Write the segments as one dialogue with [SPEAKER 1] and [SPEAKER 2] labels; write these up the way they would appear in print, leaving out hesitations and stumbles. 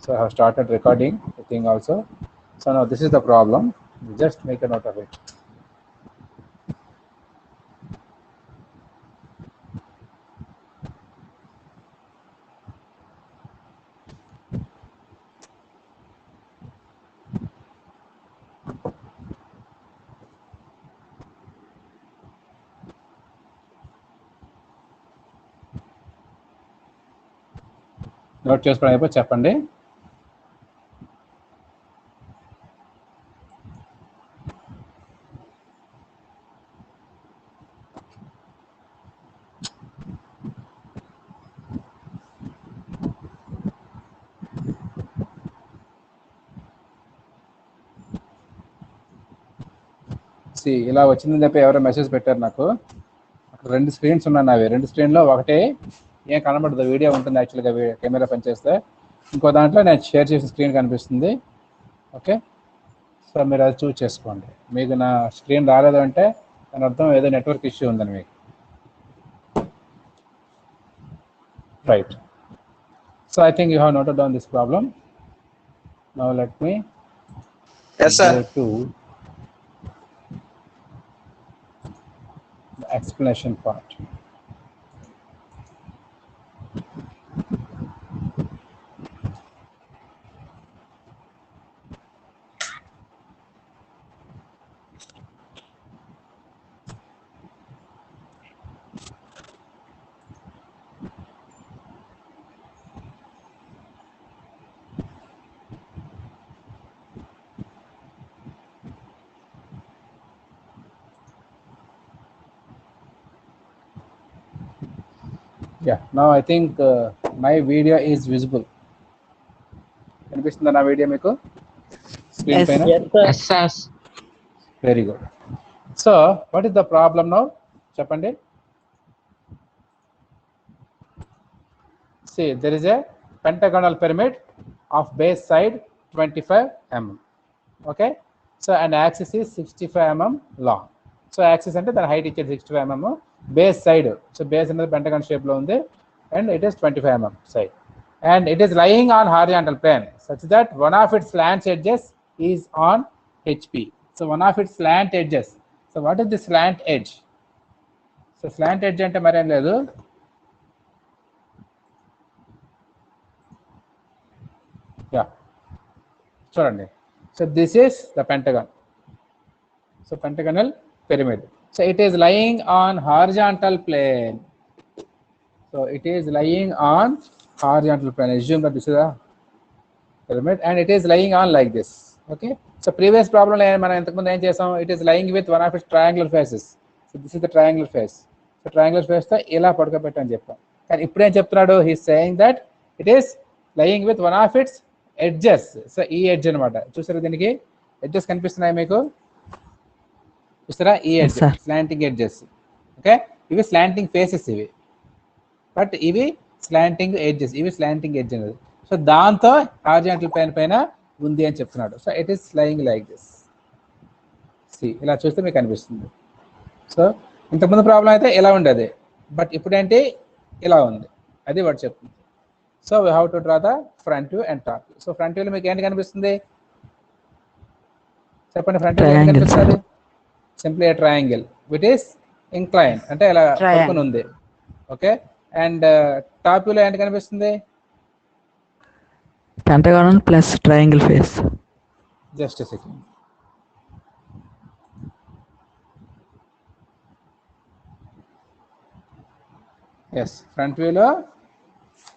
[SPEAKER 1] So I have started recording the thing also. So now this is the problem. Just make a note of it. Note చేసుకోవడం అయిపోయి చెప్పండి. ఇలా వచ్చిందని చెప్పి ఎవరో మెసేజ్ పెట్టారు నాకు. అక్కడ 2 స్క్రీన్స్ ఉన్నాయి నావి. 2 స్క్రీన్లో ఒకటే ఏం కనబడదు, వీడియో ఉంటుంది యాక్చువల్గా కెమెరా పనిచేస్తే. ఇంకో దాంట్లో నేను షేర్ చేసిన స్క్రీన్ కనిపిస్తుంది. ఓకే, సో మీరు అది చూస్ చేసుకోండి. మీకు నా స్క్రీన్ రాలేదు అంటే దాని అర్థం ఏదో నెట్వర్క్ ఇష్యూ ఉందని మీకు. Right, so I think you have noted down this problem. Now let me go to the explanation part. Yeah, now I think my video is visible. కనిపిస్తుందా నా వీడియో మీకు స్క్రీన్ పైన?
[SPEAKER 2] Yes, sir.
[SPEAKER 1] Very good. So what is the problem now చెప్పండి. See, there is a pentagonal pyramid of base side 25 mm. Okay, so and axis is 65 mm long. So axis అంటే దాని height ఇచ్చేది 65 mm, base side, so base అనేది pentagon shape లో ఉంది and it is 25 mm side, and it is lying on horizontal plane such that one of its slant edges is on HP. So one of its slant edges. So what is the slant edge? So slant edge అంటే మరేం లేదు, చూడండి. So this is the pentagon. So pentagonal pyramid. So it is lying on horizontal plane. So it is lying on horizontal plane. Assume that this is a pyramid and it is lying on like this. Okay. So previous problem lo మనం ఇంతకు ముందు ఏం చేసాం, it is lying with one of its triangular faces. So this is the triangular face. So triangular face తో ఇలా పడుకోబెట్టని చెప్పాం. కానీ ఇప్పుడు ఏం చెప్తున్నాడు, he is saying that it is lying with one of its edges. So ఈ edge అనమాట. చూసారా, దీనికి ఎడ్జెస్ కనిపిస్తున్నాయి మీకు, చూసారా? ఈ ఎడ్జ్ స్లాంటింగ్ ఎడ్జెస్. ఓకే, ఇవి స్లాంటింగ్ ఫేసెస్ ఇవి, బట్ ఇవి స్లాంటింగ్ ఎడ్జెస్, ఇవి స్లాంటింగ్ ఎడ్జ్ అనేది. సో దాంతో హారిజాంటల్ ప్లేన్ పైన ఉంది అని చెప్తున్నాడు. So it is lying like this. ఇలా చూస్తే మీకు కనిపిస్తుంది. సో ఇంతకుముందు ప్రాబ్లం అయితే ఇలా ఉండేది, బట్ ఇప్పుడేంటి ఇలా ఉంది, అది వాడు చెప్తుంది. So we have to draw the front view and top view. So front వ్యూలో మీకు ఏంటి కనిపిస్తుంది చెప్పండి? ఫ్రంట్ వ్యూ ఏంటి కనిపిస్తుంది? Simply a triangle with is incline, అంటే ఇలా పడుకొని ఉంది. ఓకే, అండ్ టాప్ వ్యూలో ఏంటి కనిపిస్తుంది?
[SPEAKER 2] Pentagon plus triangle face.
[SPEAKER 1] Just a second. Yes, front వ్యూలో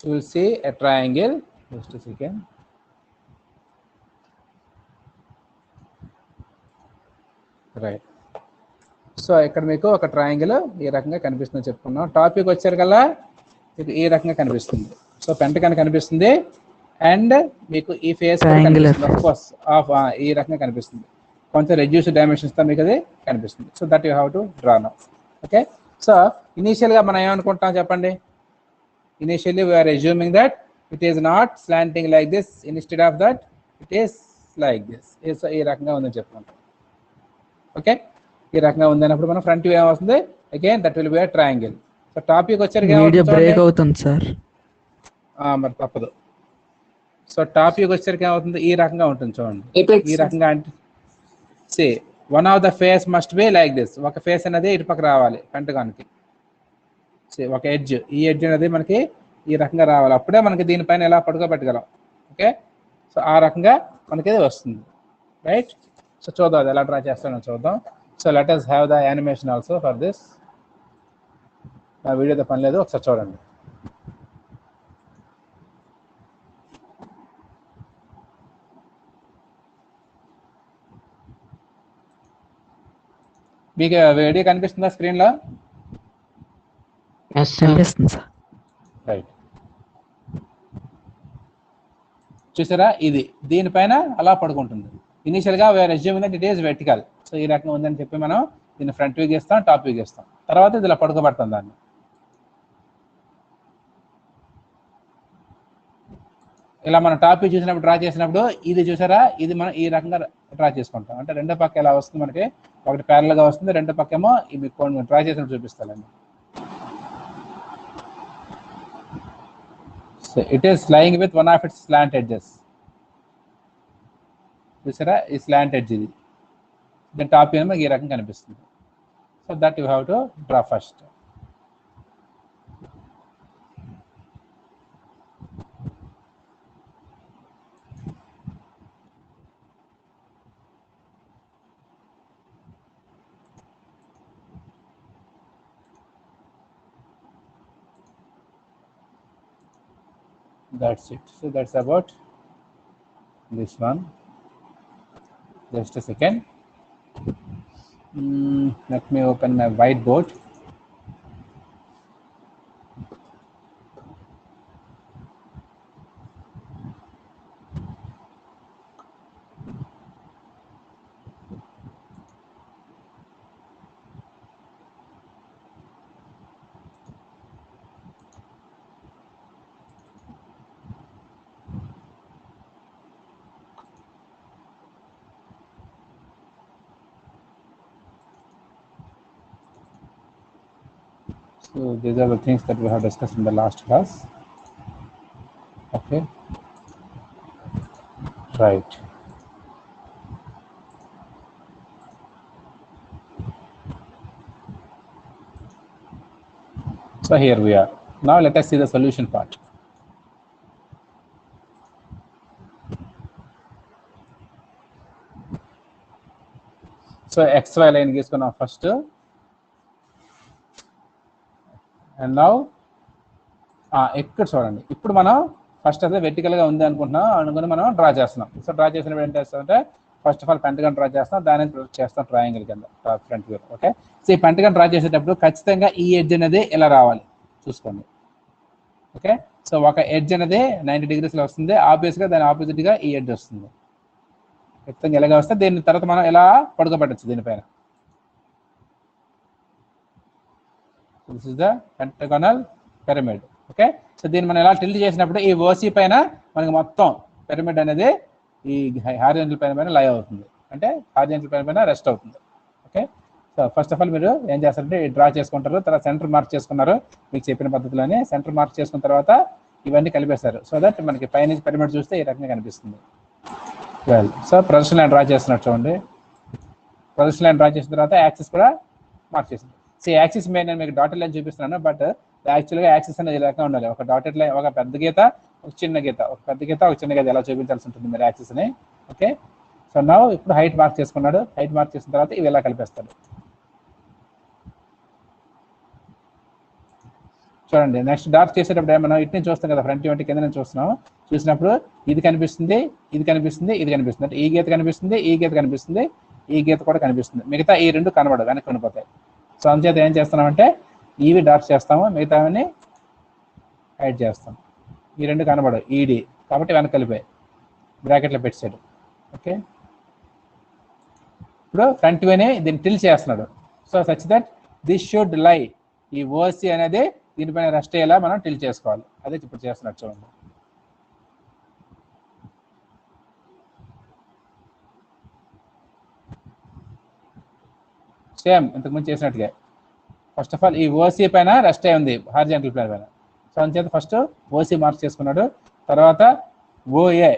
[SPEAKER 1] you will see a triangle. Just a second. Right. So ఇక్కడ మీకు ఒక ట్రయాంగిల్ ఈ రకంగా కనిపిస్తుందని చెప్పుకున్నాం. టాపిక్ వచ్చారు కదా, మీకు ఈ రకంగా కనిపిస్తుంది. సో పెంటగాన్ కనిపిస్తుంది అండ్ మీకు ఈ ఫేస్ ఈ రకంగా కనిపిస్తుంది. కొంచెం రెడ్యూస్డ్ డైమెన్షన్స్ తో మీకు అది కనిపిస్తుంది. So that you have to draw now. Okay, so ఇనీషియల్గా మనం ఏమనుకుంటాం చెప్పండి? Initially we are assuming that it is not slanting like this, instead of that it is like this. So ఈ రకంగా ఉందని చెప్పుకుంటాం. ఓకే, ఈ రకంగా ఉందన్నప్పుడు మనం ఫ్రంట్ వ్యూ ఏమవుతుంది? Again that will be a triangle. So topic వచ్చారు,
[SPEAKER 2] వీడియో బ్రేక్ అవుతుంది సార్.
[SPEAKER 1] మరి తప్పదు. సో టాప్ వ్యూకి వచ్చేసరికి ఏమవుతుంది, ఈ రకంగా ఉంటుంది చూడండి.
[SPEAKER 2] Apex.
[SPEAKER 1] ఈ రకంగా అంటే say one of the face must be like this. ఒక ఫేస్ అనేది ఇటు పక్క రావాలి పెంటగాన్కి. ఒక ఎడ్జ్, ఈ ఎడ్జ్ అనేది మనకి ఈ రకంగా రావాలి, అప్పుడే మనకి దీనిపైన ఎలా పడుకోబెట్టగలం. ఓకే, సో ఆ రకంగా మనకి ఇది వస్తుంది, రైట్. సో చూద్దాం అది ఎలా డ్రా చేస్తానో చూద్దాం. So let us have the animation also for this. నా వీడియోతో పని లేదు, ఒకసారి చూడండి. మీకు వీడియో కనిపిస్తుందా స్క్రీన్లో?
[SPEAKER 2] Yes, sir. కనిపిస్తుంది సార్.
[SPEAKER 1] రైట్, చూసారా, ఇది దీనిపైన అలా పడుకుంటుంది. ఇనీషియల్గా we're assuming that it is vertical. So ఈ రకంగా ఉందని చెప్పి మనం దీన్ని ఫ్రంట్ వ్యూ గీస్తాం, టాప్ వ్యూ గీస్తాం, తర్వాత ఇది ఇలా పడుకోబెడతాం దాన్ని. ఇలా మనం టాప్ వ్యూ చూసినప్పుడు డ్రా చేసినప్పుడు ఇది చూసారా, ఇది మనం ఈ రకంగా డ్రా చేసుకుంటాం. అంటే రెండో పక్క ఎలా వస్తుంది మనకి, ఒకటి ప్యారల్గా వస్తుంది, రెండో పక్క ఏమో ఇవి డ్రా చేసినప్పుడు చూపిస్తానండి. So it is lying with one of its slant edges. చూసారా, ఈ స్లాంట్ ఎడ్జ్ ఇది, దాని టాప్ ఏమో ఈ రకంగా కనిపిస్తుంది. So that you have to draw first. That's it. So that's about this one. Just a second. Let me open my whiteboard. So these are the things that we have discussed in the last class. Okay, right. So here we are. Now let us see the solution part. So XY line గీసుకున్నాం first. And now ఇక్కడ చూడండి, ఇప్పుడు మనం first అదే వెర్టికల్గా ఉంది అనుకుని మనం draw చేస్తున్నాం. సో డ్రా చేసినప్పుడు ఏం చేస్తామంటే first of all pentagon draw చేస్తాం, దాని చేస్తాం ట్రయాంగిల్ కింద ఫ్రంట్ వ్యూ. ఓకే, సో ఈ పెంటగాన్ డ్రా చేసేటప్పుడు ఖచ్చితంగా ఈ ఎడ్జ్ అనేది ఇలా రావాలి చూసుకోండి. ఓకే, సో ఒక ఎడ్జ్ అనేది 90 degreesలో వస్తుంది, ఆబ్వియస్గా దాని ఆపోజిట్గా ఈ ఎడ్జ్ వస్తుంది. ఖచ్చితంగా ఎలాగా వస్తే దీని తర్వాత మనం ఎలా పడుకోబెట్టచ్చు దీనిపైన. This is the pentagonal pyramid. Okay, so దీన్ని మనం ఎలా టిల్ట్ చేసినప్పుడు ఈ ఓసీ పైన మనకి మొత్తం పిరమిడ్ అనేది ఈ హారిజాంటల్ పైన లై అవుతుంది, అంటే హారిజాంటల్ పైన రెస్ట్ అవుతుంది. Okay, so first of all మీరు ఏం చేస్తారంటే డ్రా చేసుకుంటారు, తర్వాత సెంటర్ మార్క్ చేసుకున్నారు మీకు చెప్పిన పద్ధతిలోనే. సెంటర్ మార్క్ చేసుకున్న తర్వాత ఇవన్నీ కలిపేస్తారు, సో దట్ మనకి పైన పిరమిడ్ చూస్తే ఈ రకంగా కనిపిస్తుంది. Well, so projection line draw చేస్తున్నట్టు చూడండి. ప్రొజెక్షన్ లైన్ డ్రా చేసిన తర్వాత యాక్సిస్ కూడా మార్క్ చేసింది. సో యాక్సిస్ మీద నేను మీకు డాటెడ్ లైన్ చూపిస్తున్నాను, బట్ యాక్చువల్గా యాక్సిస్ అనేది ఇలా ఉండాలి. ఒక డాటెడ్ లైన్, ఒక పెద్ద గీత, ఒక చిన్న గీత, ఒక పెద్ద గీత, ఒక చిన్న గీత ఎలా చూపించాల్సి ఉంటుంది మీరు యాక్సిస్ని. ఓకే, సో నా ఇప్పుడు హైట్ మార్క్ చేసుకున్నాడు. హైట్ మార్క్ చేసిన తర్వాత ఇవి ఎలా కలిపేస్తాడు చూడండి. నెక్స్ట్ డార్క్ చేసేటప్పుడు మనం ఇటు నుంచి చూస్తాం కదా, ఫ్రంట్ వంటి కింద నుంచి చూస్తున్నాం. చూసినప్పుడు ఇది కనిపిస్తుంది, ఇది కనిపిస్తుంది, ఇది కనిపిస్తుంది, అంటే ఈ గీత కనిపిస్తుంది, ఈ గీత కనిపిస్తుంది, ఈ గీత కూడా కనిపిస్తుంది. మిగతా ఈ రెండు కనబడవు, వెనక్కి ఉండిపోతాయి. సో అందుచేత ఏం చేస్తున్నామంటే ఇవి డార్క్ చేస్తాము, మిగతావన్నీ హైడ్ చేస్తాం. ఈ రెండు కనబడవు, ఈడి కాబట్టి వెనక్కి వెళ్ళిపోయాయి, బ్రాకెట్లో పెట్టాడు. ఓకే, ఇప్పుడు ఫ్రంట్ వేనే దీన్ని టిల్ చేస్తున్నాడు. So such that this should లై, ఈ ఓసి అనేది దీనిపైన రెస్ట్ అయ్యేలా మనం టిల్ చేసుకోవాలి. అదే ఇప్పుడు చేస్తున్నట్టు చూడండి. సేమ్ ఇంతకుముందు చేసినట్టుగా ఫస్ట్ ఆఫ్ ఆల్ ఈ ఓసీ పైన రెస్ట్ అయి ఉంది హారిజాంటల్ ప్లేన్ పైన. సో అందుచేత ఫస్ట్ ఓసీ మార్క్ చేసుకున్నాడు, తర్వాత ఓఏ,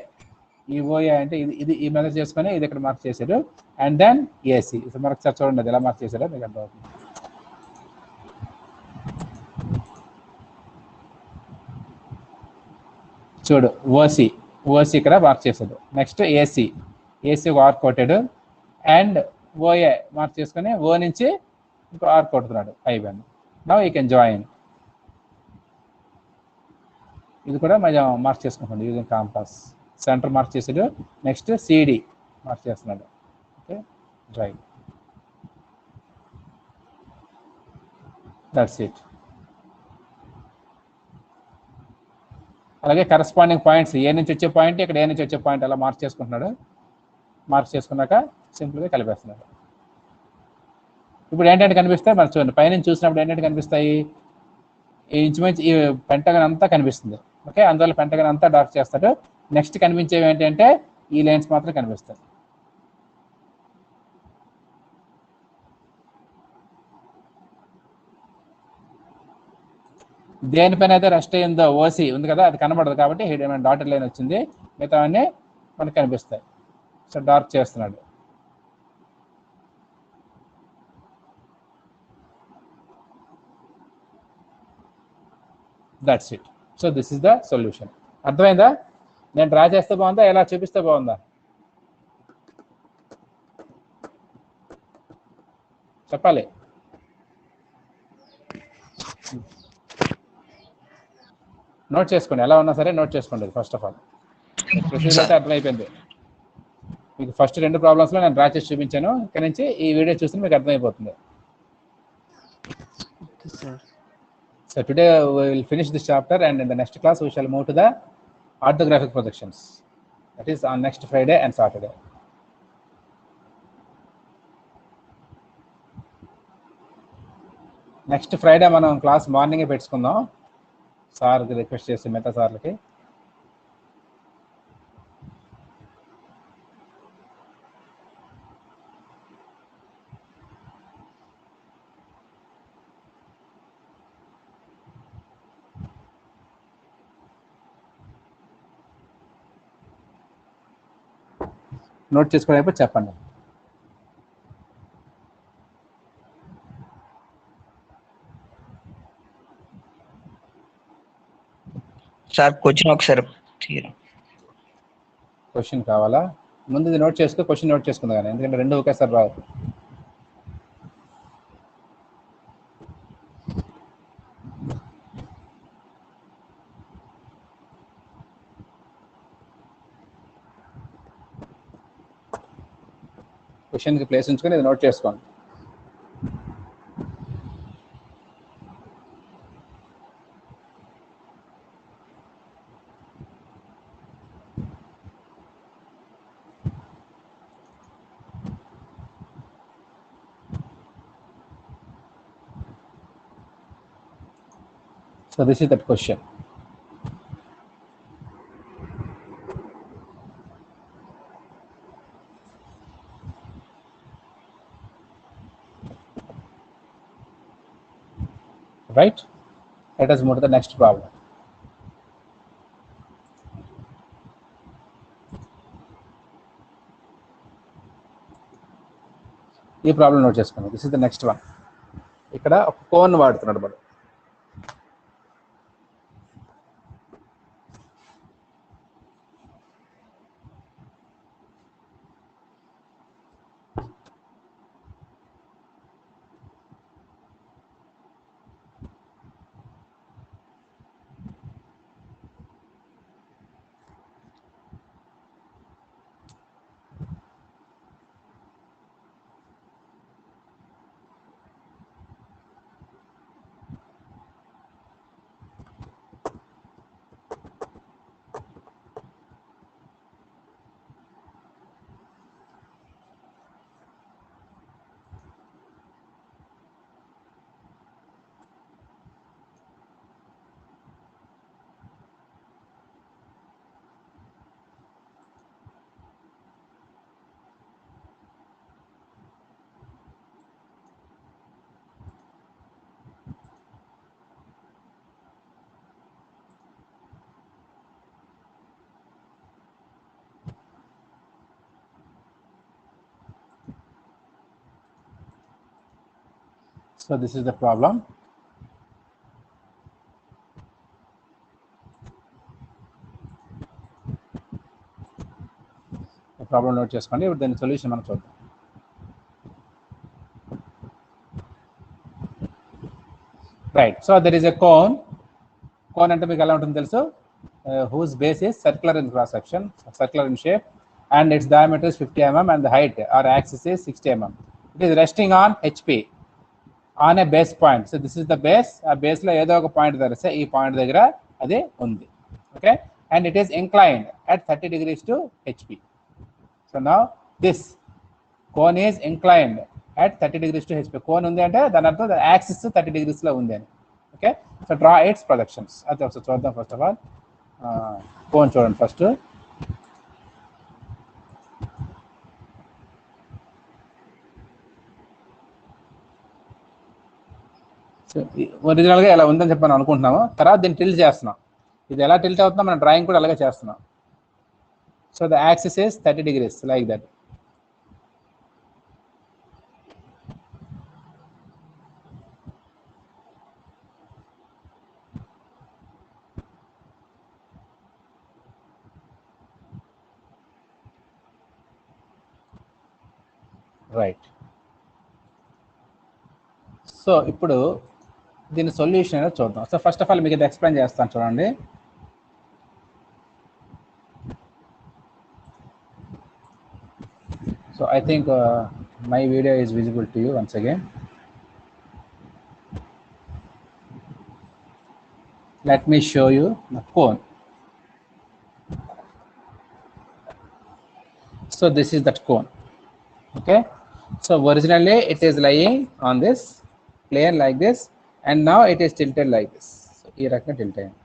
[SPEAKER 1] ఈ ఓఏ అంటే ఇది ఈ మెజర్ చేసుకొని ఇది ఇక్కడ మార్క్ చేశారు. అండ్ దెన్ ఏసీ, మనకు సార్ చూడండి అది ఎలా మార్క్ చేశారో మీకు అర్థమవుతుంది. చూడు ఓసి, ఓసి ఇక్కడ మార్క్ చేశాడు. నెక్స్ట్ ఏసీ, ఏసీ ఒక ఆర్క్ కొట్టాడు. అండ్ ఓఏ మార్క్ చేసుకొని ఓ నుంచి ఇంకో ఆర్క్ కొడుతున్నాడు అయిపోయింది. Now you can join. ఇది కూడా మనం మార్క్ చేసుకుంటుంది యూజింగ్ కాంపాస్. సెంటర్ మార్క్ చేసాడు. నెక్స్ట్ సిడి మార్క్ చేస్తున్నాడు. Okay, right, that's it. అలాగే కరస్పాండింగ్ పాయింట్స్, ఏ నుంచి వచ్చే పాయింట్ ఇక్కడ ఏ నుంచి వచ్చే పాయింట్ అలా మార్క్ చేసుకుంటున్నాడు. మార్క్ చేసుకున్నాక సింపుల్గా కలిపేస్తున్నాడు. ఇప్పుడు ఏంటంటే కనిపిస్తాయి మనం చూడండి, పైనుంచి చూసినప్పుడు ఏంటంటే కనిపిస్తాయి, ఈ ఇంచుమించు ఈ పెంటగన్ అంతా కనిపిస్తుంది. ఓకే, అందువల్ల పెంటగన్ అంతా డార్క్ చేస్తాడు. నెక్స్ట్ కనిపించేవి ఏంటంటే ఈ లైన్స్ మాత్రం కనిపిస్తాయి. దేనిపైన అయితే రెస్ట్ అయిందో ఓసి ఉంది కదా, అది కనబడదు కాబట్టి డాటెడ్ లైన్ వచ్చింది. మిగతా అన్నీ మనకు కనిపిస్తాయి. సో డార్క్ చేస్తున్నాడు. That's it. So this is the solution. అర్థమైందా? నేను డ్రా చేస్తే బాగుందా, ఎలా చూపిస్తే బాగుందా చెప్పాలి. నోట్ చేసుకోండి, ఎలా ఉన్నా సరే నోట్ చేసుకోండి. ఫస్ట్ ఆఫ్ ఆల్ ప్రొసీజర్ అయితే అర్థమైపోయింది మీకు. ఫస్ట్ 2 ప్రాబ్లమ్స్లో నేను డ్రా చేసి చూపించాను. ఇక్కడ నుంచి ఈ వీడియో చూస్తే మీకు అర్థమైపోతుంది. So today we will finish this chapter, and in the next class we shall move to the orthographic projections. That is on next Friday and Saturday. Next Friday మనం క్లాస్ మార్నింగే పెట్టుకుందాం. సార్కి రిక్వెస్ట్ చేసి మిగతా సార్లకి. Note చేసుకోవడం చెప్పండి.
[SPEAKER 2] Sir question ఒకసారి
[SPEAKER 1] question కావాలా? ముందు ఇది నోట్ చేసుకో, క్వశ్చన్ నోట్ చేసుకుందా కానీ, ఎందుకంటే 2 ఒకేసారి రావు. క్వశ్చన్కి ప్లేస్ ఉంచుకొని ఇది నోట్ చేసుకోండి. So this is that question. Right? Let us move to the next problem. ఈ ప్రాబ్లం నోట్ చేసుకోండి. This is the next one. ఇక్కడ ఒక కోన్ వాడుతున్నాడు మనం. So this is the problem. Problem note చేసుకోండి. ఇప్పుడు దాని సొల్యూషన్ మనం చూద్దాం. Right. So there is a cone. Cone అంటే మీకు ఎలా ఉంటుందో తెలుసు. Whose base is circular in cross section, circular in shape, and its diameter is 50 mm and the height or axis is 60 mm. It is resting on HP on a base point. So this is the base. ఆ base లో ఏదో ఒక point దగ్గర ఈ point దగ్గర అది ఉంది. Okay, and it is inclined at 30 degrees to HP. So now this cone is inclined at 30 degrees to HP. Cone ఉంది అంటే దాని అర్థం యాక్సిస్ 30 degrees లో ఉంది అని. Okay, so draw it's projections. అది ఒకసారి చూద్దాం. ఫస్ట్ ఆఫ్ ఆల్ కోన్ చూడండి ఫస్ట్. ఒరిజినల్గా ఎలా ఉందని చెప్పని అనుకుంటున్నాము. తర్వాత దీన్ని టిల్ట్ చేస్తున్నాం. ఇది ఎలా టిల్ట్ అవుతుందో మనం డ్రాయింగ్ కూడా అలాగే చేస్తున్నాం. So the axis is 30 degrees like that. Right. So ఇప్పుడు దీని సొల్యూషన్ ఏదో చూద్దాం. సో ఫస్ట్ ఆఫ్ ఆల్ మీకు ఇది ఎక్స్ప్లెయిన్ చేస్తాను చూడండి. So I think my video is visible to you once again. Let me show you the cone. So this is that cone. Okay, so originally it is lying on this plane like this, and now it is tilted like this. So ee rakanga tilt ayindi.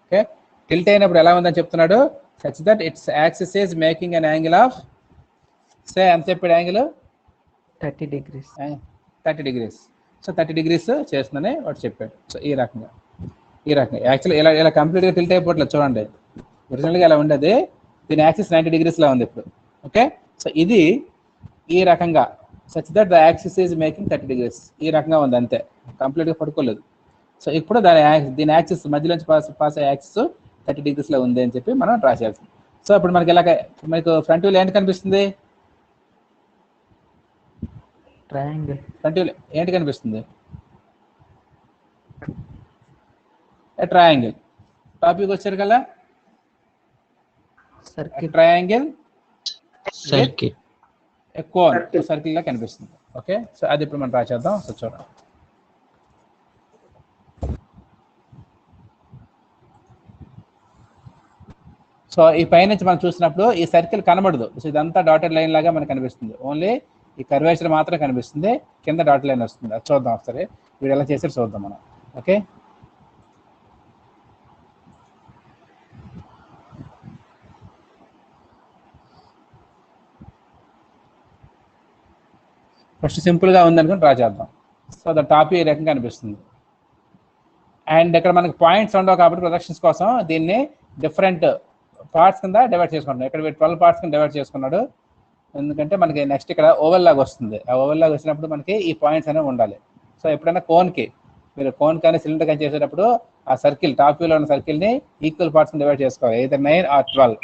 [SPEAKER 1] Okay, tilt ayinappudu ela undani cheptunadu, such that its axis is making an angle of, say anta cheppadu angle
[SPEAKER 2] 30 degrees.
[SPEAKER 1] 30 degrees. So 30 degrees chestundane vaadu cheppadu. So ee rakanga actually ela complete ga tilt ayipotla chudandi. Originally ela undadi, దీని axis 90 degrees లా ఉంది ఇప్పుడు. Okay, so ఇది ఈ రకంగా such that the axis is making 30 degrees ఈ రకంగా ఉంది, అంతే, కంప్లీట్గా పడుకోలేదు. సో ఇప్పుడు దీని యాక్సిస్ మధ్యలోంచి పాస్ అయ్యే యాక్సిస్ 30 degrees లో ఉంది అని చెప్పి మనం డ్రా చేయాల్సింది. సో ఇప్పుడు మనకి ఇలాగ మీకు ఫ్రంట్ వ్యూ ఏంటి కనిపిస్తుంది?
[SPEAKER 2] ట్రయాంగిల్.
[SPEAKER 1] ఫ్రంట్ వ్యూ ఏంటి కనిపిస్తుంది? ట్రయాంగిల్. టాపిక్ వచ్చారు కదా, ట్రయాంగిల్
[SPEAKER 2] సర్కిల్,
[SPEAKER 1] కోన్, సర్కిల్ లా కనిపిస్తుంది. ఓకే, సో అది ఇప్పుడు మనం డ్రా చేద్దాం. సో చూడండి, సో ఈ పైనుంచి మనం చూసినప్పుడు ఈ సర్కిల్ కనబడదు. సో ఇదంతా డాటెడ్ లైన్ లాగా మనకు కనిపిస్తుంది. ఓన్లీ ఈ కర్వేచర్ మాత్రం కనిపిస్తుంది, కింద డాటెడ్ లైన్ వస్తుంది. అది చూద్దాం ఒకసారి, వీడు ఎలా చేసారు చూద్దాం మనం. ఓకే, ఫస్ట్ సింపుల్గా ఉందనుకుని డ్రా చేద్దాం. సో ద టాప్ ఈ రకంగా కనిపిస్తుంది. అండ్ ఇక్కడ మనకి పాయింట్స్ ఉండవు కాబట్టి ప్రొజెక్షన్స్ కోసం దీన్ని డిఫరెంట్ పార్ట్స్ కింద డివైడ్ చేసుకుంటున్నాం. ఇక్కడ 12 పార్ట్స్ కింద డివైడ్ చేసుకున్నాడు, ఎందుకంటే మనకి నెక్స్ట్ ఇక్కడ ఓవెల్ లాగా వస్తుంది. ఆ ఓవెల్ లాగా వచ్చినప్పుడు మనకి ఈ పాయింట్స్ అనేవి ఉండాలి. సో ఎప్పుడైనా కోన్కి, మీరు కోన్ కానీ సిలిండర్ కానీ చేసేటప్పుడు ఆ సర్కిల్, టాప్ వ్యూలో ఉన్న సర్కిల్ని ఈక్వల్ పార్ట్స్ కింద డివైడ్ చేసుకోవాలి, either 9 or 12.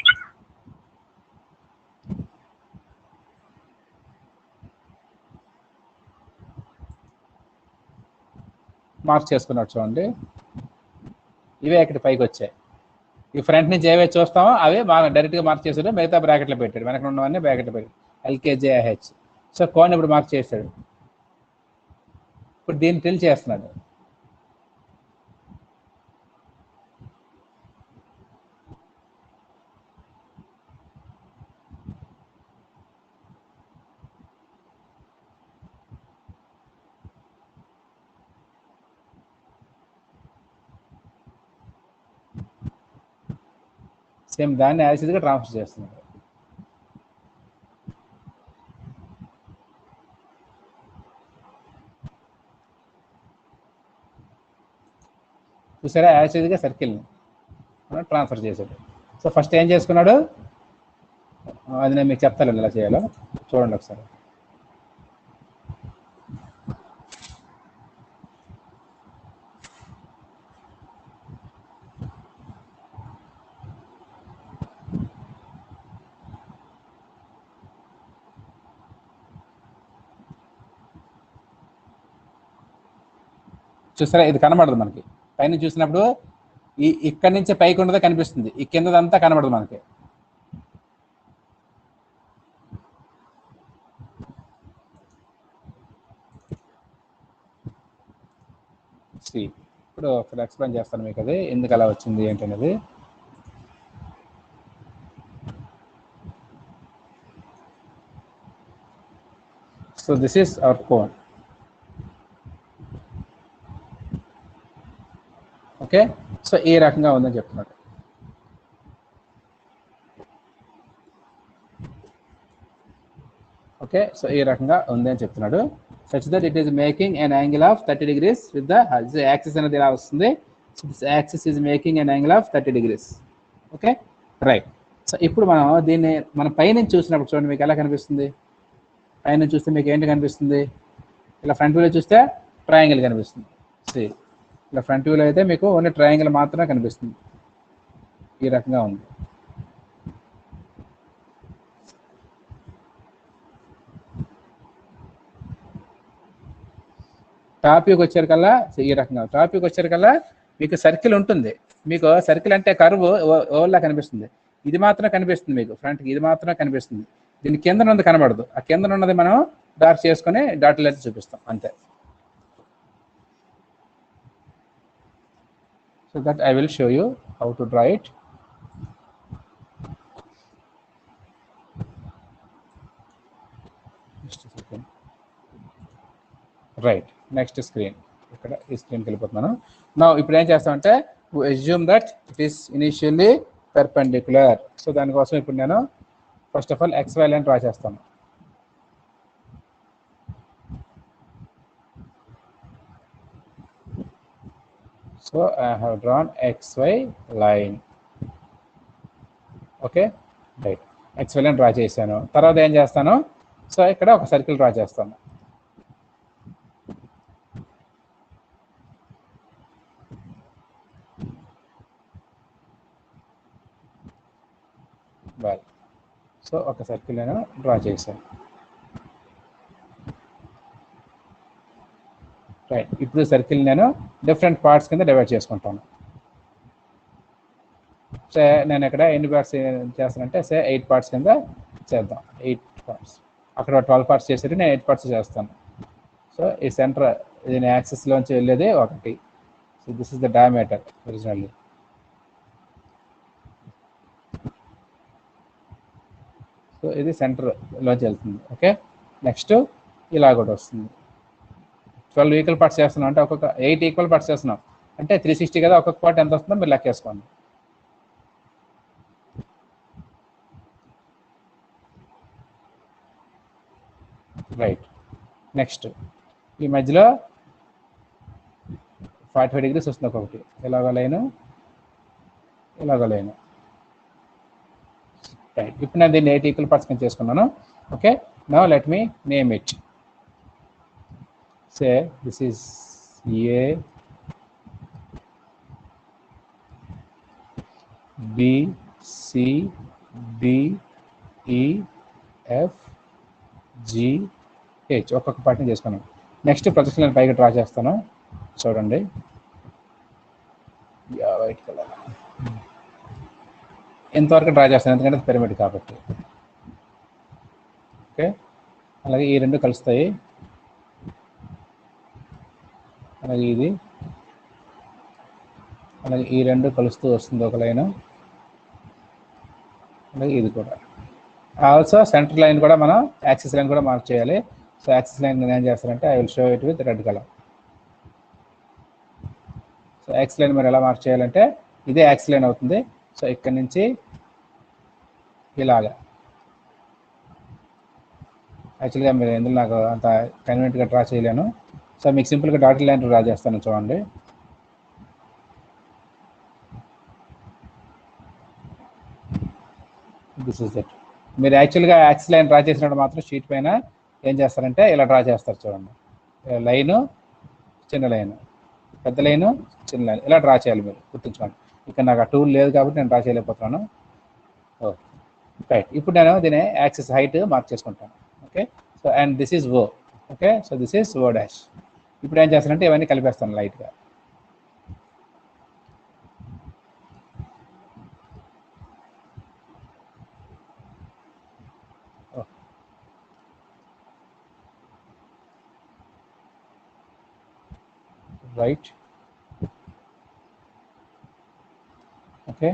[SPEAKER 1] మార్క్స్ చేసుకున్నాడు చూడండి, ఇవే ఇక్కడ పైకి వచ్చాయి. ఈ ఫ్రంట్ నుంచి ఏవైతే చూస్తామో అవే బాగా డైరెక్ట్గా మార్క్ చేసాడు, మిగతా బ్రాకెట్లో పెట్టాడు, వెనక ఉన్నవన్నీ బ్రాకెట్లో పెట్టాడు, LKJH. సో కోన్ ఇప్పుడు మార్క్ చేశాడు. ఇప్పుడు దీన్ని టిల్ చేస్తున్నాడు. సేమ్ దాన్ని యాసిడ్గా ట్రాన్స్ఫర్ చేస్తున్నాడు. చూసారా, యాసిడ్గా సర్కిల్ని ట్రాన్స్ఫర్ చేశాడు. సో ఫస్ట్ ఏం చేసుకున్నాడు, అది నేను మీకు చెప్తాను ఎలా చేయాలో, చూడండి ఒకసారి. చూసారా, ఇది కనబడదు మనకి. పైన చూసినప్పుడు ఇక్కడి నుంచి పైకి ఉన్నదే కనిపిస్తుంది, ఈ కిందదంతా కనబడదు మనకి. ఇప్పుడు ఒకసారి ఎక్స్ప్లెయిన్ చేస్తాను మీకు అది ఎందుకు అలా వచ్చింది ఏంటనేది. So this is our cone. Okay, so ఈ రకంగా ఉందని చెప్తున్నాడు. ఓకే, సో ఈ రకంగా ఉంది అని చెప్తున్నాడు. Such that it is making an angle of 30 degrees with the axis అనేది ఇలా వస్తుంది. So this axis is making an angle of 30 degrees. Okay, right. So ఇప్పుడు మనం దీన్ని మనం పైనుంచి చూసినప్పుడు చూడండి మీకు ఎలా కనిపిస్తుంది. పైనుంచి చూస్తే మీకు ఏంటి కనిపిస్తుంది, ఇలా ఫ్రంట్ వ్యూలో చూస్తే ట్రయాంగిల్ కనిపిస్తుంది. ఇలా ఫ్రంట్ వ్యూలో అయితే మీకు ఓన్లీ ట్రయాంగిల్ మాత్రమే కనిపిస్తుంది. ఈ రకంగా ఉంది. టాపిక్ వచ్చేకల్లా ఈ రకంగా, టాపిక్ వచ్చేకల్లా మీకు సర్కిల్ ఉంటుంది. మీకు సర్కిల్ అంటే కర్వ్ ఓవర్లా కనిపిస్తుంది. ఇది మాత్రం కనిపిస్తుంది మీకు ఫ్రంట్కి, ఇది మాత్రం కనిపిస్తుంది. దీని కింద ఉన్నది కనబడదు. ఆ కింద ఉన్నది మనం డార్క్ చేసుకొని డాట్లు అయితే చూపిస్తాం అంతే. So that I will show you how to draw it. Right, next screen. ఇక్కడ ఈ స్క్రీన్కి వెళ్ళిపోతున్నాను. నా ఇప్పుడు ఏం చేస్తామంటే assume that it is initially perpendicular. So దానికోసం ఇప్పుడు నేను first of all XY line draw చేస్తాను. So I have drawn XY line. Okay, right, XY line draw చేశాను. తర్వాత ఏం చేస్తాను, సో ఇక్కడ ఒక సర్కిల్ డ్రా చేస్తాను. సో ఒక సర్కిల్ నేను డ్రా చేశాను. రైట్, ఇప్పుడు సర్కిల్ నేను డిఫరెంట్ పార్ట్స్ కింద డివైడ్ చేసుకుంటాను. సో నేను ఇక్కడ ఎన్ని పార్ట్స్ చేస్తానంటే 8 పార్ట్స్ కింద చేద్దాం. 8 పార్ట్స్, అక్కడ 12 పార్ట్స్ చేసేది నేను 8 పార్ట్స్ చేస్తాను. సో ఈ సెంటర్ దీని యాక్సిస్లోంచి వెళ్ళేది 1. So this is the diameter originally. So ఇది సెంటర్లోంచి వెళ్తుంది. ఓకే, నెక్స్ట్ ఇలా కూడా వస్తుంది. 12 ఈక్వల్ పార్ట్స్ చేస్తున్నాం అంటే ఒక్కొక్క 8 ఈక్వల్ పార్ట్స్ చేస్తున్నాం అంటే 360 కదా. ఒక్కొక్క పార్ట్ ఎంత వస్తుందో మీరు లెక్కేసుకోండి. రైట్, నెక్స్ట్ ఈ మధ్యలో 45 degrees వస్తుంది ఒక్కొక్కటి. ఇలాగ లైను, ఇలాగ లైను. రైట్, ఇప్పుడు నేను దీన్ని 8 ఈక్వల్ పార్ట్స్ కింద చేసుకున్నాను. Okay, now let me name it. Say this is A, B, C, D, E, F, G, H. ఒక్కొక్క పార్ట్ని చేసుకున్నాను. నెక్స్ట్ ప్రొజెక్షన్ లైన్ పైకి డ్రా చేస్తాను. చూడండి, వైట్ కలర్ ఎంతవరకు డ్రా చేస్తాను ఎందుకంటే పిరమిడ్ కాబట్టి. ఓకే, అలాగే ఈ రెండు కలుస్తాయి. అలాగే ఇది, అలాగే ఈ రెండు కలుస్తూ వస్తుంది ఒక లైను. అలాగే ఇది కూడా. ఆల్సో సెంటర్ లైన్ కూడా మనం యాక్సిస్ లైన్ కూడా మార్క్ చేయాలి. సో యాక్సిస్ లైన్ నేను ఏం చేస్తానంటే I will show it with red colour. So axis line మీరు ఎలా మార్క్ చేయాలంటే ఇదే యాక్సిస్ లైన్ అవుతుంది. సో ఇక్కడ నుంచి ఇలాగా. యాక్చువల్గా మీరు ఎందుకు నాకు అంత కన్వీనియంట్గా డ్రా చేయలేను. సో మీకు సింపుల్గా డాట్ లైన్ డ్రా చేస్తాను చూడండి. This is it. మీరు యాక్చువల్గా యాక్సిస్ లైన్ డ్రా చేసినప్పుడు మాత్రం షీట్ పైన ఏం చేస్తారంటే ఇలా డ్రా చేస్తారు చూడండి. లైను, చిన్న లైను, పెద్ద లైను, చిన్న లైన్, ఇలా డ్రా చేయాలి మీరు గుర్తుంచుకోండి. ఇక్కడ నాకు ఆ టూల్ లేదు కాబట్టి నేను డ్రా చేయలేకపోతున్నాను. Okay, right. ఇప్పుడు నేను దీని యాక్సిస్ హైట్ మార్క్ చేసుకుంటాను. Okay, so and this is O. Okay, so this is O dash. ఇప్పుడు ఏం చేస్తానంటే ఇవన్నీ కలిపేస్తాను లైట్గా. Right, okay.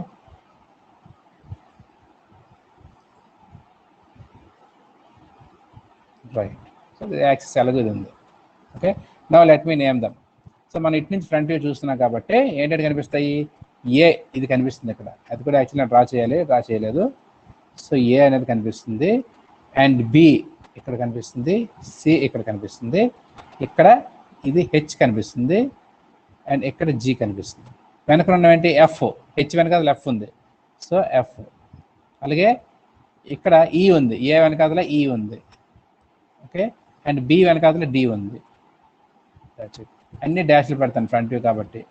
[SPEAKER 1] Right, so axis ఎలాగో ఉంది. Okay, now let me name them. So మనం ఇటు నుంచి ఫ్రంట్ వ్యూ చూస్తున్నాం కాబట్టి ఏంటంటే కనిపిస్తాయి, ఏ ఇది కనిపిస్తుంది ఇక్కడ, అది కూడా యాక్చువల్లీ డ్రా చేయాలి, డ్రా చేయలేదు. సో ఏ అనేది కనిపిస్తుంది, అండ్ బి ఇక్కడ కనిపిస్తుంది, సి ఇక్కడ కనిపిస్తుంది, ఇక్కడ ఇది హెచ్ కనిపిస్తుంది, అండ్ ఇక్కడ జి కనిపిస్తుంది. వెనక ఉన్నవేంటి ఎఫ్, హెచ్ వెనకాల ఎఫ్ ఉంది, సో ఎఫ్. అలాగే ఇక్కడ ఈ ఉంది, ఏ వెనకాల ఈ ఉంది, ఓకే, అండ్ బి వెనకాల డి ఉంది. అన్ని డాష్లు పెడతాను ఫ్రంట్ వ్యూ కాబట్టి.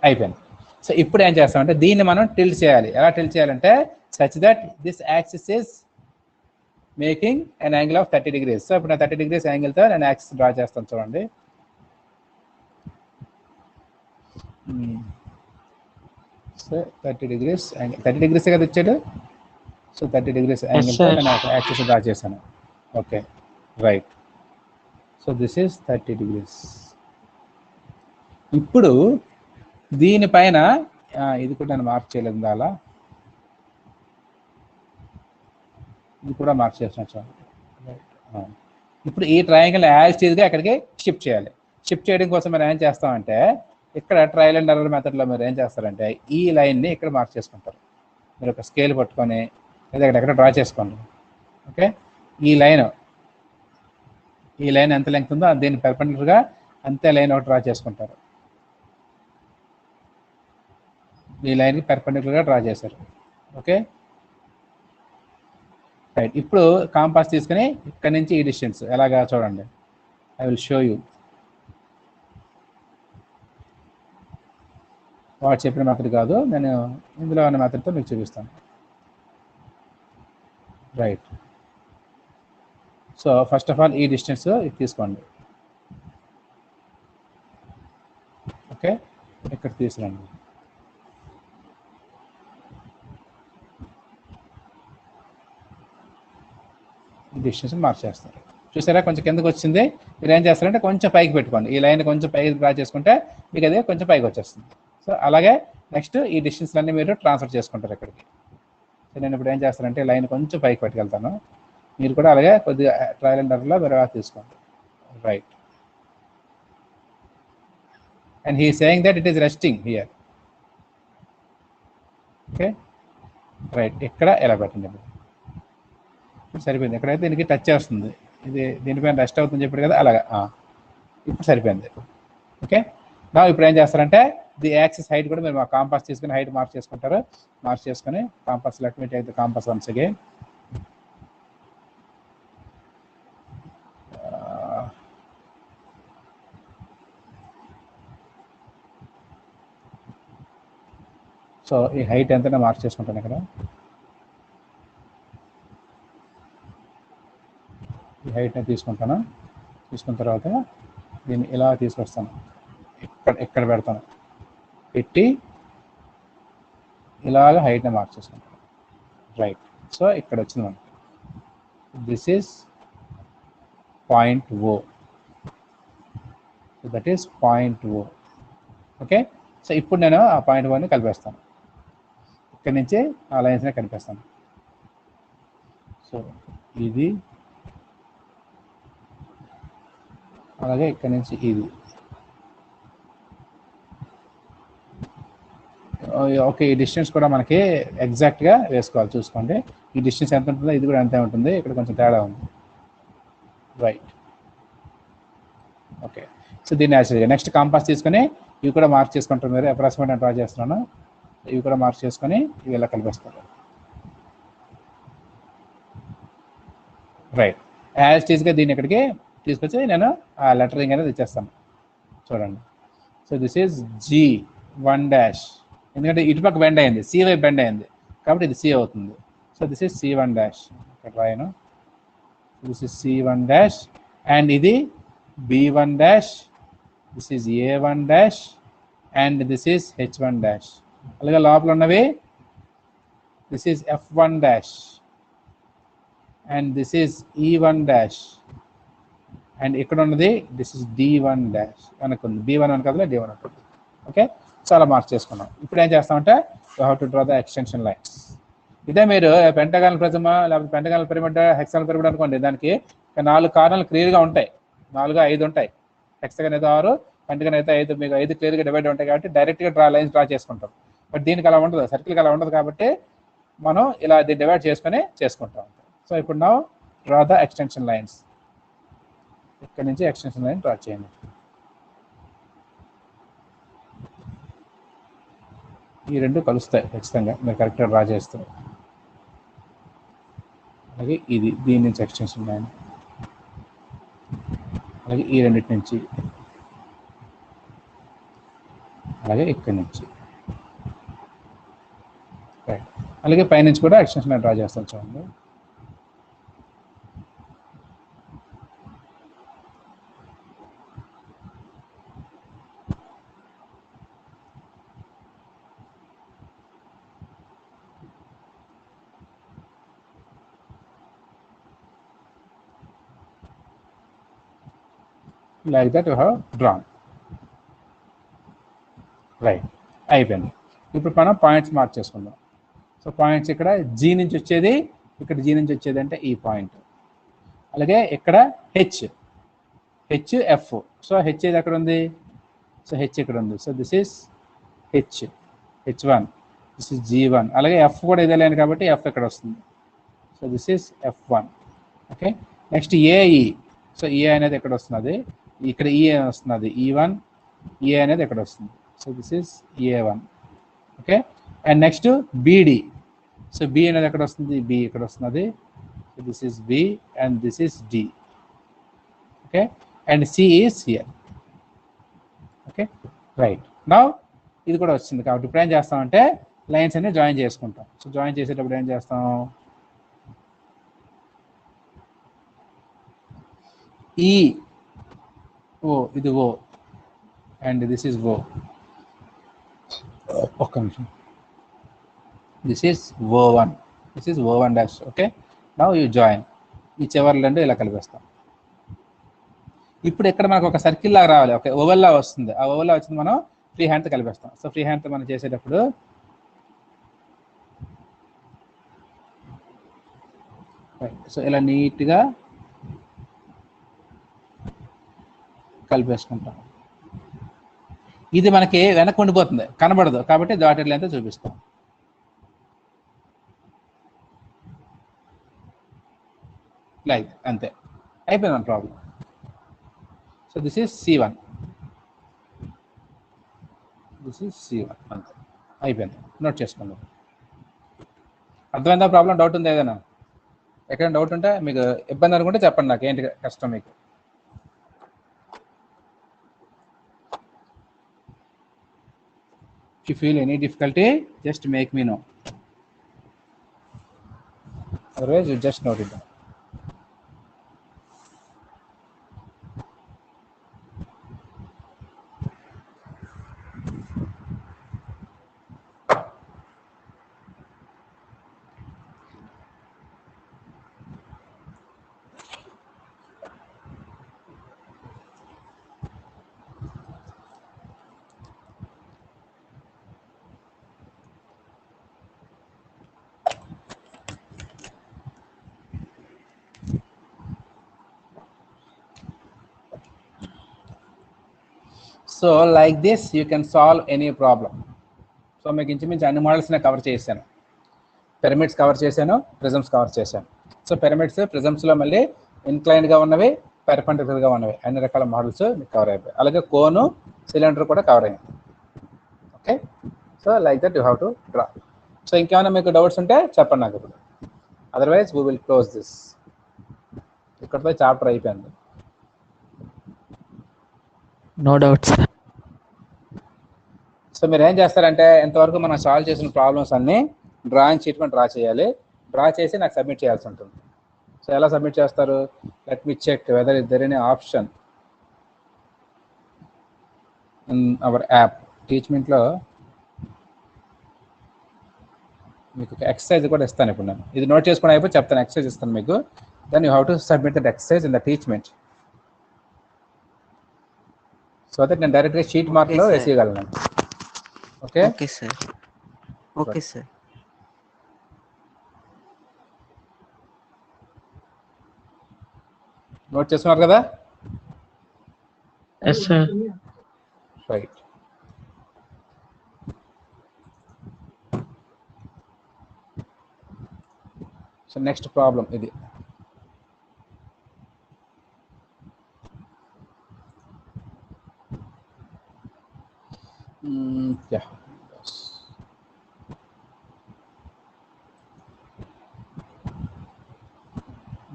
[SPEAKER 1] అయిపోయింది. సో ఇప్పుడు ఏం చేస్తామంటే దీన్ని మనం టిల్ట్ చేయాలి. ఎలా టిల్ట్ చేయాలంటే such that this axis is making an angle of 30 degrees. So ఇప్పుడు 30 degrees యాంగిల్తో నేను యాక్సిస్ డ్రా చేస్తాను చూడండి. సో 30 degrees యాంగిల్, 30 degrees కదా ఇచ్చాడు. సో 30 degrees యాంగిల్తో నేను యాక్సిస్ డ్రా చేశాను. Okay, right. So this is 30 degrees. ఇప్పుడు దీనిపైన ఇది కూడా నేను మార్క్ చేయలేదు, అలా ఇది కూడా మార్క్ చేస్తున్నాను. ఇప్పుడు ఈ ట్రయాంగిల్ యాజ్ టీజ్గా అక్కడికి షిఫ్ట్ చేయాలి. షిఫ్ట్ చేయడం కోసం మనం ఏం చేస్తామంటే ఇక్కడ ట్రయల్ అండ్ ఎర్రర్ మెథడ్లో మీరు ఏం చేస్తారంటే ఈ లైన్ని ఇక్కడ మార్క్ చేసుకుంటారు. మీరు ఒక స్కేల్ పట్టుకొని లేదా ఎక్కడ డ్రా చేసుకోండి. ఓకే, ఈ లైన్ ఎంత లెంగ్త్ ఉందో దీన్ని పెర్పెండిక్యులర్గా అంతే లైన్ ఒకటి డ్రా చేసుకుంటారు. ఈ లైన్కి పెర్పెండిక్యులర్గా డ్రా చేశారు. Okay, right. ఇప్పుడు కాంపాస్ తీసుకుని ఇక్కడ నుంచి ఈ డిస్టెన్స్ ఎలాగా చూడండి. I will show you. వాడు చెప్పిన మెథడ్ కాదు, నేను ఇందులో ఉన్న మెథడ్తో మీకు చూపిస్తాను. Right. So first of all ఈ డిస్టెన్స్ ఇది తీసుకోండి. ఓకే, ఇక్కడ తీసుకురండి. ఈ డిస్టెన్స్ మార్చేస్తారు. చూసారా కొంచెం కిందకు వచ్చింది. మీరు ఏం చేస్తారంటే కొంచెం పైకి పెట్టుకోండి. ఈ లైన్ కొంచెం పైకి డ్రా చేసుకుంటే మీకు అదే కొంచెం పైకి వచ్చేస్తుంది. సో అలాగే నెక్స్ట్ ఈ డిస్టెన్స్ అన్నీ మీరు ట్రాన్స్ఫర్ చేసుకుంటారు ఇక్కడికి. సో నేను ఇప్పుడు ఏం చేస్తానంటే లైన్ కొంచెం పైకి పట్టుకెళ్తాను. మీరు కూడా అలాగే కొద్దిగా ట్రయల్ అండ్ ఎర్రర్లో మీరు తీసుకోండి. Right. And he saying that it is resting here. Okay, right. ఇక్కడ ఎలా పెట్టండి, సరిపోయింది. ఎక్కడైతే దీనికి టచ్ చేస్తుంది, ఇది దీనిపైన రెస్ట్ అవుతుందని చెప్పాడు కదా, అలాగా ఇప్పుడు సరిపోయింది. ఓకే, నా ఇప్పుడు ఏం చేస్తారంటే ది యాక్సిస్ హైట్ కూడా మీరు మా కాంపాస్ తీసుకుని హైట్ మార్క్ చేసుకుంటారు. మార్క్ చేసుకుని compass let me take the compass once again. So ఈ హైట్ ఎంత మార్క్ చేసుకుంటాను ఇక్కడ. ఈ హైట్ని తీసుకుంటాను. తీసుకున్న తర్వాత దీన్ని ఇలా తీసుకొస్తాను, ఇక్కడ పెడతాను. పెట్టి ఇలాగ హైట్ని మార్క్ చేసుకుంటాను. రైట్. సో ఇక్కడ వచ్చింది మనకి. This is point O. So that is point O. Okay, so ఇప్పుడు నేను ఆ పాయింట్ ఓని కలిపేస్తాను. ఇక్కడి నుంచి ఆ లైన్స్ని కలిపేస్తాను. సో ఇది అలాగే ఇక్కడ నుంచి ఇది. ఓకే, ఈ డిస్టెన్స్ కూడా మనకి ఎగ్జాక్ట్గా వేసుకోవాలి. చూసుకోండి ఈ డిస్టెన్స్ ఎంత ఉంటుందో ఇది కూడా అంతే ఉంటుంది. ఇక్కడ కొంచెం తేడా ఉంది. రైట్. ఓకే, సో దీన్ని యాక్చువల్గా నెక్స్ట్ కాంపాస్ తీసుకొని ఇవి కూడా మార్క్ చేసుకుంటారు. మీరు అప్రాక్సిమేట్ డ్రా చేస్తున్నాను. ఇవి కూడా మార్క్ చేసుకొని ఇవి ఇలా కలిపేస్తారు. రైట్. యాజ్ టీజ్గా దీన్ని ఇక్కడికి తీసుకొచ్చి నేను ఆ లెటరింగ్ అనేది ఇచ్చేస్తాను. చూడండి. సో దిస్ ఈజ్ G1', ఎందుకంటే ఇటుపక్క బెండ్ అయింది, సి వైపు బెండ్ అయింది కాబట్టి ఇది సి అవుతుంది. So this is C1'. ఇక్కడ రాయను. This is C1 dash and ఇది B1 dash, this is A1 dash and this is H1 dash. అలాగే లోపల ఉన్నవి this is F1 dash and this is E1 dash and ఇక్కడ ఉన్నది this is D1 dash అనుకుంది. B1 అని కదా D1 అనుకుంది. ఓకే, చాలా మార్క్స్ చేసుకున్నాం. ఇప్పుడు ఏం చేస్తామంటే you have to draw the extension lines. ఇదే మీరు పెంటగానల్ ప్రిజమా లేకపోతే పెంటగానల్ పిరమిడ్, హెక్సాగనల్ పిరమిడ్ అనుకోండి, దానికి 4 కార్నర్లు క్లియర్గా ఉంటాయి, 4, 5 ఉంటాయి. హెక్సాగన్ అయితే 6, పెంటగాన్ అయితే 5, మీకు 5 క్లియర్గా డివైడ్ ఉంటాయి కాబట్టి డైరెక్ట్గా లైన్స్ డ్రా చేసుకుంటాం. బట్ దీనికి అలా ఉండదు, సర్కిల్కి అలా ఉండదు కాబట్టి మనం ఇలా డివైడ్ చేసుకొని చేసుకుంటాం. సో ఇప్పుడు నా డ్రా ద ఎక్స్టెన్షన్ లైన్స్. ఇక్కడ నుంచి ఎక్స్టెన్షన్ లైన్ డ్రా చేయండి. ఈ రెండు కలుస్తాయి ఖచ్చితంగా మీరు కరెక్ట్గా డ్రా చేస్తారు. అలాగే ఇది దీని నుంచి ఎక్స్టెన్షన్ లైన్, అలాగే ఈ రెండింటి నుంచి, అలాగే ఇక్కడి నుంచి, రైట్. అలాగే పైనుంచి కూడా ఎక్స్టెన్షన్ లైన్ డ్రా చేస్తాం చూడండి. like that you have drawn, right. అయిపోయింది. ఇప్పుడు మనం పాయింట్స్ మార్క్ చేసుకుందాం. సో పాయింట్స్ ఇక్కడ జీ నుంచి వచ్చేది, ఇక్కడ జీ నుంచి వచ్చేది అంటే ఈ పాయింట్. అలాగే ఇక్కడ హెచ్ఎఫ్. సో హెచ్ ఏది ఎక్కడ ఉంది? సో హెచ్ ఇక్కడ ఉంది. So this is H one, this is G1. అలాగే ఎఫ్ కూడా ఇదే లేని కాబట్టి ఎఫ్ ఇక్కడ వస్తుంది. So this is F1. Okay, next A E. So A అనేది ఎక్కడ వస్తున్నది? ఇక్కడ ఈ వస్తున్నది E1, ఏ అనేది ఎక్కడ వస్తుంది? So this is A1. Okay, and next B D. So B అనేది ఎక్కడ వస్తుంది? బి ఇక్కడ వస్తున్నది. So this is B and this is D. Okay, and C is here. Okay, right. Now ఇది కూడా వచ్చింది కాబట్టి ఇప్పుడు ఏం చేస్తామంటే లైన్స్ అన్ని జాయిన్ చేసుకుంటాం. సో జాయిన్ చేసేటప్పుడు ఏం చేస్తాం? ఈ ఓ, ఇది ఓ అండ్ దిస్ ఈస్ ఓ. ఒక్క నిమిషం. This is O1, this is O1 dash. Okay, now you join. ఈ చివర్లు రెండు ఇలా కలిపేస్తాం. ఇప్పుడు ఇక్కడ మనకు ఒక సర్కిల్ లాగా రావాలి, ఓకే, ఓవెల్ లా వస్తుంది. ఆ ఓవెల్ లా వచ్చింది మనం ఫ్రీ హ్యాండ్తో కలిపేస్తాం. సో ఫ్రీ హ్యాండ్తో మనం చేసేటప్పుడు సో ఇలా నీట్గా కలిపేసుకుంటాం. ఇది మనకి వెనక్కి ఉండిపోతుంది, కనబడదు కాబట్టి డాటెడ్ లైన్తో చూపిస్తాం. లైక్ అంతే, అయిపోయింది మన problem. So this is C1, this is C1. అంతే, అయిపోయింది. నోట్ చేసుకుందాం. అర్థమైందా ప్రాబ్లం? డౌట్ ఉంది ఏదైనా? ఎక్కడైనా డౌట్ ఉంటే మీకు ఇబ్బంది అనుకుంటే చెప్పండి, నాకు ఏంటి కష్టం మీకు. If you feel any difficulty, just make me know. Otherwise, you just note it down. So like this you can solve any problem. So మీకు ఇంచుమించు అన్ని మోడల్స్ నేను కవర్ చేశాను. పిరమిడ్స్ కవర్ చేశాను, ప్రిజమ్స్ కవర్ చేశాను. సో పిరమిడ్స్, ప్రిజమ్స్లో మళ్ళీ ఇన్క్లైన్డ్గా ఉన్నవి, పెర్పెండిక్యులర్గా ఉన్నవి, అన్ని రకాల మోడల్స్ మీకు కవర్ అయిపోయాయి. అలాగే కోను, సిలిండర్ కూడా కవర్ అయింది. Okay, so like that you have to draw. So ఇంకేమైనా మీకు డౌట్స్ ఉంటే చెప్పండి నాకు ఇప్పుడు. Otherwise we will close this. ఇక్కడితో చాప్టర్ అయిపోయింది.
[SPEAKER 2] No doubts.
[SPEAKER 1] సో మీరు ఏం చేస్తారంటే ఇంతవరకు మనం సాల్వ్ చేసిన ప్రాబ్లమ్స్ అన్నీ డ్రాయింగ్ షీట్ మీద డ్రా చేయాలి. డ్రా చేసి నాకు సబ్మిట్ చేయాల్సి ఉంటుంది. సో ఎలా సబ్మిట్ చేస్తారు? Let me check whether is there any option in hour app. టీచ్మెంట్లో మీకు ఎక్సర్సైజ్ కూడా ఇస్తాను ఇప్పుడు. నేను ఇది నోట్ చేసుకుని అయిపోయి చెప్తాను, ఎక్సర్సైజ్ ఇస్తాను మీకు. Then you have to submit that exercise in the attachment. So that నేను డైరెక్ట్గా షీట్ మార్క్లో వేసేయగలను. Okay
[SPEAKER 2] okay sir. Okay sir.
[SPEAKER 1] Note చేసుకున్నారు కదా?
[SPEAKER 2] Yes sir.
[SPEAKER 1] Right. So next problem ఇది. Yeah.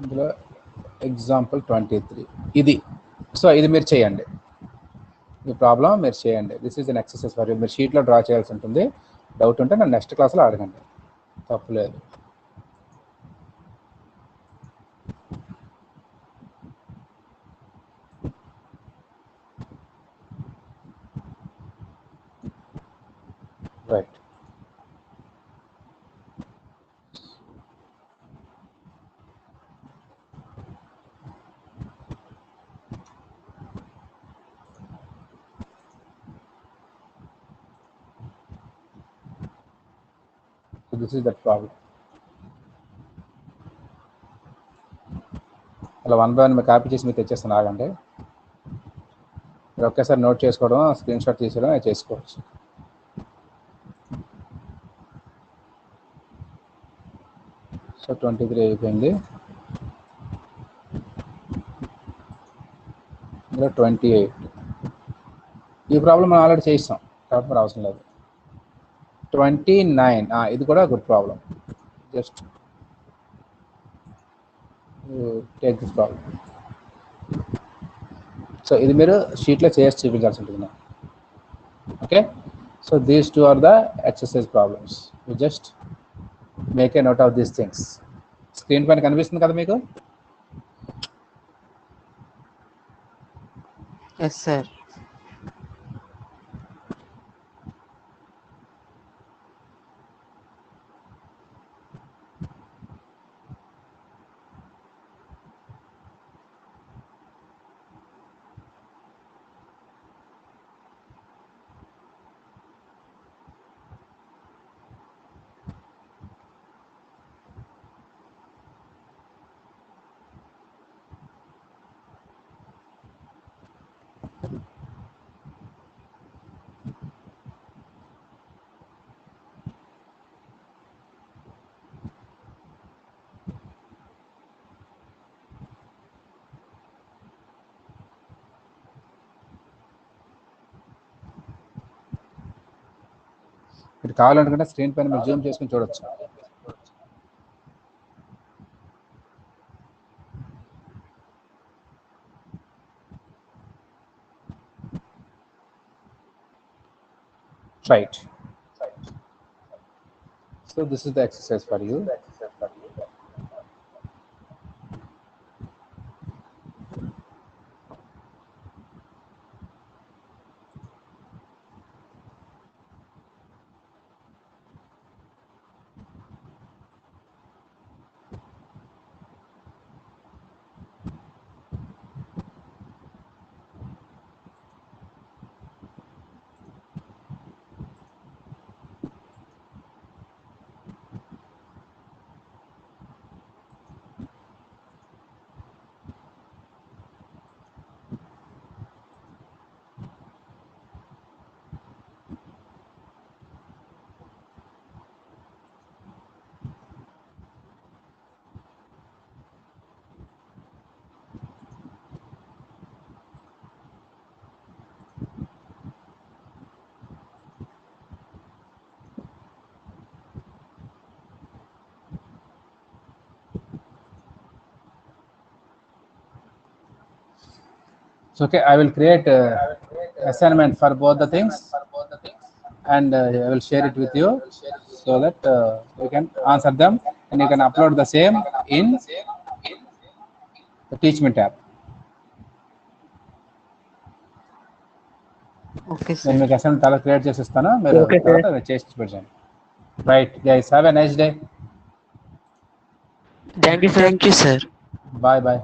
[SPEAKER 1] ఇందులో ఎగ్జాంపుల్ 23 ఇది. సో ఇది మీరు చేయండి, ఈ ప్రాబ్లం మీరు చేయండి. This is an exercise for you. మీరు షీట్లో డ్రా చేయాల్సి ఉంటుంది. డౌట్ ఉంటే నన్ను నెక్స్ట్ క్లాస్లో అడగండి, తప్పులేదు. Right. So this is that problem. అలా 1 by 1 మీరు కాపీ చేసి మీరు తెచ్చేస్తాను, ఆగండి. మీరు ఒకేసారి నోట్ చేసుకోవడం, స్క్రీన్ షాట్ తీసుకోవడం చేసుకోవచ్చు. సో 23 అయిపోయింది. ఇందులో 28. ఈ ప్రాబ్లం మనం ఆల్రెడీ చేస్తాం కాబట్టి మరి అవసరం లేదు. 29 ఇది కూడా good problem. Just take this problem. So ఇది మీరు షీట్లో చేసి చూపించాల్సి ఉంటుంది. Okay, so these two are the exercise problems. You just make a note of these things. Screen పైన కనిపిస్తుంది కదా మీకు?
[SPEAKER 2] Yes sir.
[SPEAKER 1] మీరు కావాలనుకుంటే స్క్రీన్ పైన మీరు జూమ్ చేసుకుని చూడొచ్చు. Right. So this is the exercise for you. So okay, I will create assignment for both the things, and I will share it with you so that you can answer them, and you can upload the same in teach me tab.
[SPEAKER 2] Okay
[SPEAKER 1] నేను
[SPEAKER 2] sir.
[SPEAKER 1] మీకు assignment చాలా create చేసి ఇస్తాను, మీరు
[SPEAKER 3] Okay, sir.
[SPEAKER 1] తర్వాత చేసి పెట్టండి. Right guys, have a nice day.
[SPEAKER 3] Thank you, sir.
[SPEAKER 2] Thank you sir.
[SPEAKER 1] Bye bye.